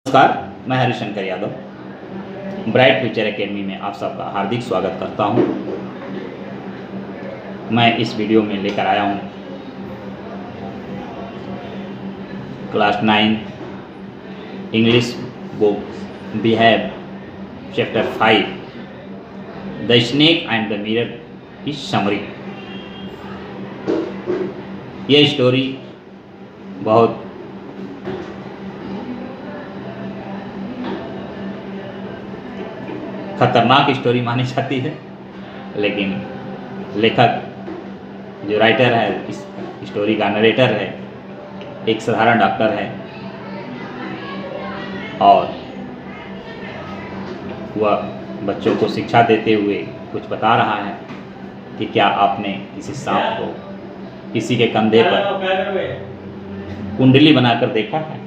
नमस्कार, मैं Harishankar Yadav bright future academy में आप सबका हार्दिक स्वागत करता हूं। मैं इस वीडियो में लेकर आया हूं class 9 English book behave chapter 5 the snake and the mirror की समरी। यह स्टोरी बहुत खतरनाक स्टोरी मानी जाती है, लेकिन लेखक जो राइटर है, इस स्टोरी का नरेटर है, एक साधारण डॉक्टर है और वह बच्चों को शिक्षा देते हुए कुछ बता रहा है कि क्या आपने किसी सांप को किसी के कंधे पर कुंडली बनाकर देखा है।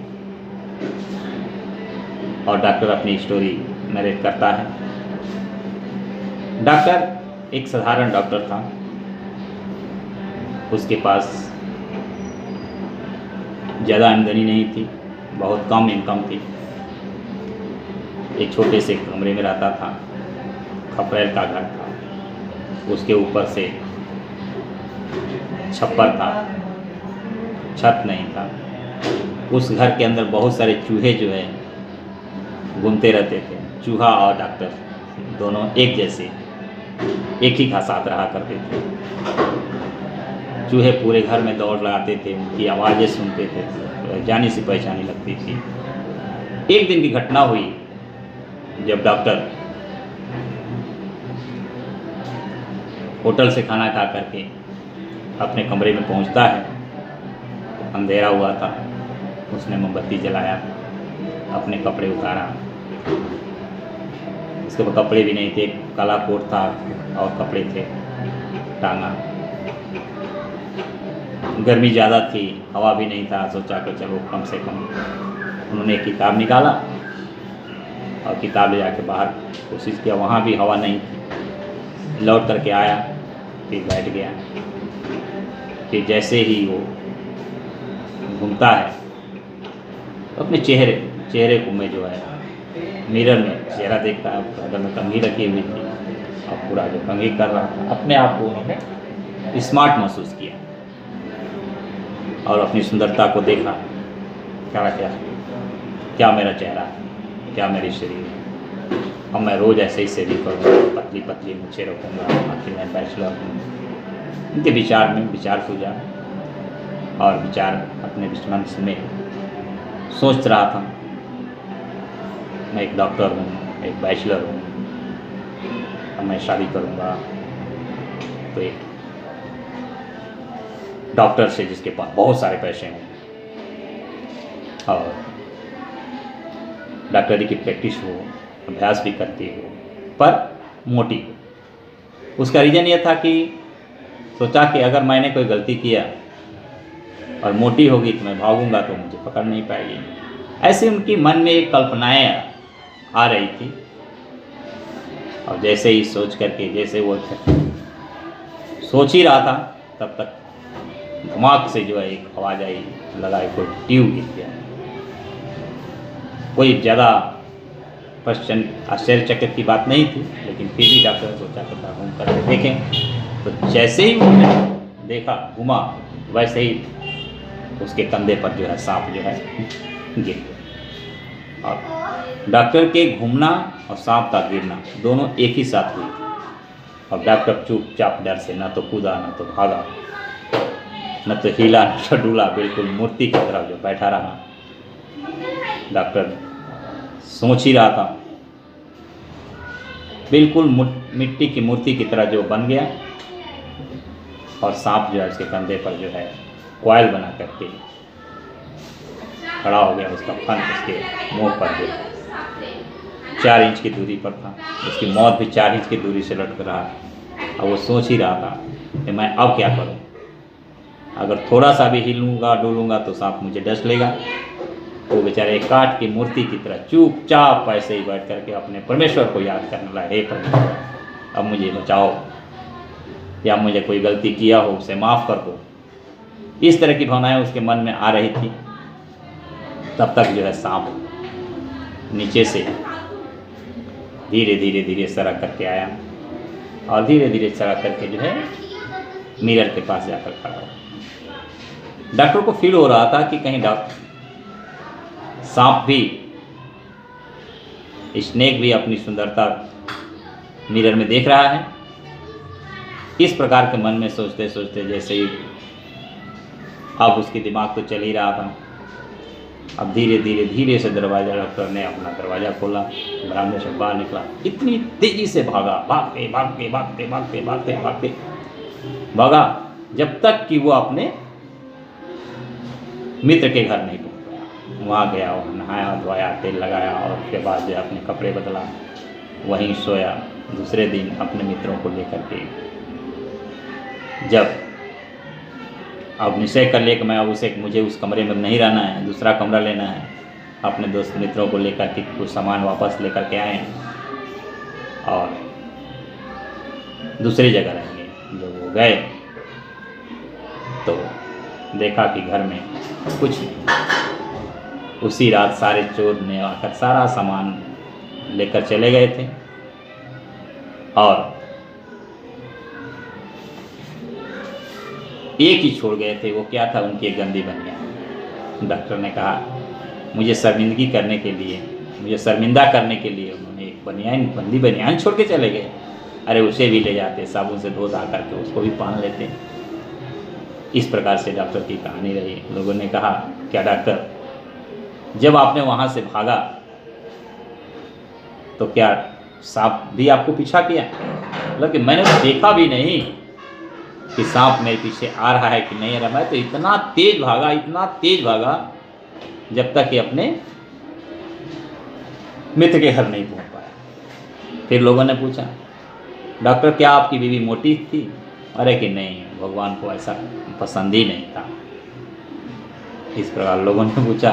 और डॉक्टर अपनी स्टोरी नरेट करता है। डॉक्टर एक साधारण डॉक्टर था। उसके पास ज़्यादा आमदनी नहीं थी, बहुत कम इनकम थी। एक छोटे से कमरे में रहता था, खपरेल का घर था, उसके ऊपर से छप्पर था, छत नहीं था। उस घर के अंदर बहुत सारे चूहे जो है घूमते रहते थे। चूहा और डॉक्टर दोनों एक जैसे एक ही का साथ रहा करते थे। चूहे पूरे घर में दौड़ लगाते थे, उनकी आवाज़ें सुनते थे, जानी सी पहचानी लगती थी। एक दिन की घटना हुई जब डॉक्टर होटल से खाना खा करके अपने कमरे में पहुंचता है। अंधेरा हुआ था। उसने मोमबत्ती जलाया, अपने कपड़े उतारा। उसके पास कपड़े भी नहीं थे, काला कोट था और कपड़े थे टांगा। गर्मी ज़्यादा थी, हवा भी नहीं था। सोचा कि चलो कम से कम। उन्होंने एक किताब निकाला और किताब ले जाके बाहर कोशिश किया, वहाँ भी हवा नहीं थी। लौट करके आया, फिर बैठ गया। फिर जैसे ही वो घूमता है तो अपने चेहरे को में जो है मिरर में चेहरा देखता है। गर्दन में कंघी रखी हुई थी और पूरा जो कंघी कर रहा था, अपने आप को उन्होंने स्मार्ट महसूस किया और अपनी सुंदरता को देखा। क्या मेरा चेहरा है, क्या मेरी शरीर है। अब मैं रोज़ ऐसे ही सेविंग करूँगा, पतली पतली मुझे रखूँगा, आखिर मैं बैचलर हूँ। उनके विचार में विचार सूझा और विचार अपने मन में सोच रहा था, मैं एक डॉक्टर हूँ, एक बैचलर हूँ, अब मैं शादी करूँगा तो एक डॉक्टर से जिसके पास बहुत सारे पैसे हों और डॉक्टरी की प्रैक्टिस हो, अभ्यास भी करती हो, पर मोटी हो। उसका रीज़न यह था कि सोचा कि अगर मैंने कोई गलती किया और मोटी होगी तो मैं भागूंगा तो मुझे पकड़ नहीं पाएगी। ऐसे उनकी मन में एक कल्पनाएं आ रही थी। और जैसे ही सोच करके, जैसे वो सोच ही रहा था, तब तक दिमाग से जो है एक आवाज़ आई, लगा कोई ट्यूब गिर गया। कोई ज़्यादा आश्चर्यचकित की बात नहीं थी, लेकिन फिर भी डॉक्टर सोचा कि घूम कर देखें। तो जैसे ही उन्होंने देखा, घुमा, वैसे ही उसके कंधे पर जो है सांप जो है गिर गया। और डॉक्टर के घूमना और सांप का गिरना दोनों एक ही साथ हुई। और डॉक्टर चुपचाप डर से न तो कूदा, न तो भागा, न तो हिला, न तो डुला, बिल्कुल मूर्ति की तरह जो बैठा रहा। डॉक्टर सोच ही रहा था, बिल्कुल मिट्टी की मूर्ति की तरह जो बन गया। और सांप जो है उसके कंधे पर जो है कॉइल बना करके खड़ा हो गया। उसका फन उसके मुंह पर जो 4 इंच की दूरी पर था। उसकी मौत भी 4 इंच की दूरी से लटक रहा। और वो सोच ही रहा था कि मैं अब क्या करूं। अगर थोड़ा सा भी हिलूंगा डुलूंगा तो सांप मुझे डस लेगा। वो बेचारे काठ की मूर्ति की तरह चुपचाप ऐसे ही बैठ करके अपने परमेश्वर को याद करने लगा, हे परमेश्वर, अब मुझे बचाओ, या मुझे कोई गलती किया हो उसे माफ़ कर दो। इस तरह की भावनाएं उसके मन में आ रही थी। तब तक जो है सांप नीचे से धीरे धीरे धीरे सरक करके आया और धीरे धीरे सरक करके जो है मिरर के पास जाकर खड़ा हुआ। डॉक्टर को फील हो रहा था कि कहीं सांप भी, स्नेक भी अपनी सुंदरता मिरर में देख रहा है। इस प्रकार के मन में सोचते सोचते जैसे ही अब उसके दिमाग तो चल ही रहा था। अब धीरे धीरे धीरे से दरवाज़ा, डॉक्टर ने अपना दरवाज़ा खोला, बरामदे से बाहर निकला, इतनी तेज़ी से भागा, भागते भागते भागते भागते भागते भागते भागा जब तक कि वो अपने मित्र के घर नहीं पहुँच गया। वहाँ गया, वहाँ नहाया धोया, तेल लगाया और उसके बाद जो अपने कपड़े बदला, वहीं सोया। दूसरे दिन अपने मित्रों को लेकर के जब अब निश्चय कर लिया कि मैं अब मुझे उस कमरे में नहीं रहना है, दूसरा कमरा लेना है। अपने दोस्त मित्रों को लेकर के कुछ सामान वापस लेकर के आए और दूसरी जगह रहेंगे। जब वो गए तो देखा कि घर में कुछ नहीं। उसी रात सारे चोर ने आकर सारा सामान लेकर चले गए थे और एक ही छोड़ गए थे। वो क्या था? उनकी एक गंदी बनियान। डॉक्टर ने कहा मुझे शर्मिंदगी करने के लिए, मुझे शर्मिंदा करने के लिए उन्होंने एक गंदी बनियान छोड़ के चले गए। अरे उसे भी ले जाते, साबुन से धो धा करके उसको भी पहन लेते। इस प्रकार से डॉक्टर की कहानी रही। लोगों ने कहा क्या डॉक्टर, जब आपने वहाँ से भागा तो क्या सांप भी आपको पीछा किया? मतलब कि मैंने तो देखा भी नहीं कि सांप मेरे पीछे आ रहा है कि नहीं आ रहा। मैं तो इतना तेज भागा जब तक कि अपने मित्र के घर नहीं पहुंच पाया। फिर लोगों ने पूछा डॉक्टर क्या आपकी बीवी मोटी थी? अरे कि नहीं, भगवान को ऐसा पसंद ही नहीं था। इस प्रकार लोगों ने पूछा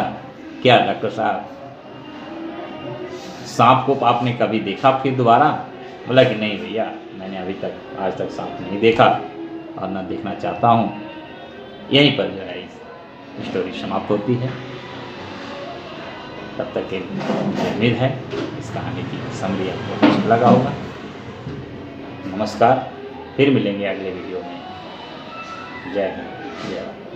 क्या डॉक्टर साहब सांप को आपने कभी देखा फिर दोबारा? बोला कि नहीं भैया, मैंने अभी तक आज तक सांप नहीं देखा और ना देखना चाहता हूँ। यहीं पर जो है इस स्टोरी समाप्त होती है। तब तक के उम्मीद है इस कहानी की समरी आपको अच्छा लगा होगा। नमस्कार, फिर मिलेंगे अगले वीडियो में। जय हिंद, जय भारत।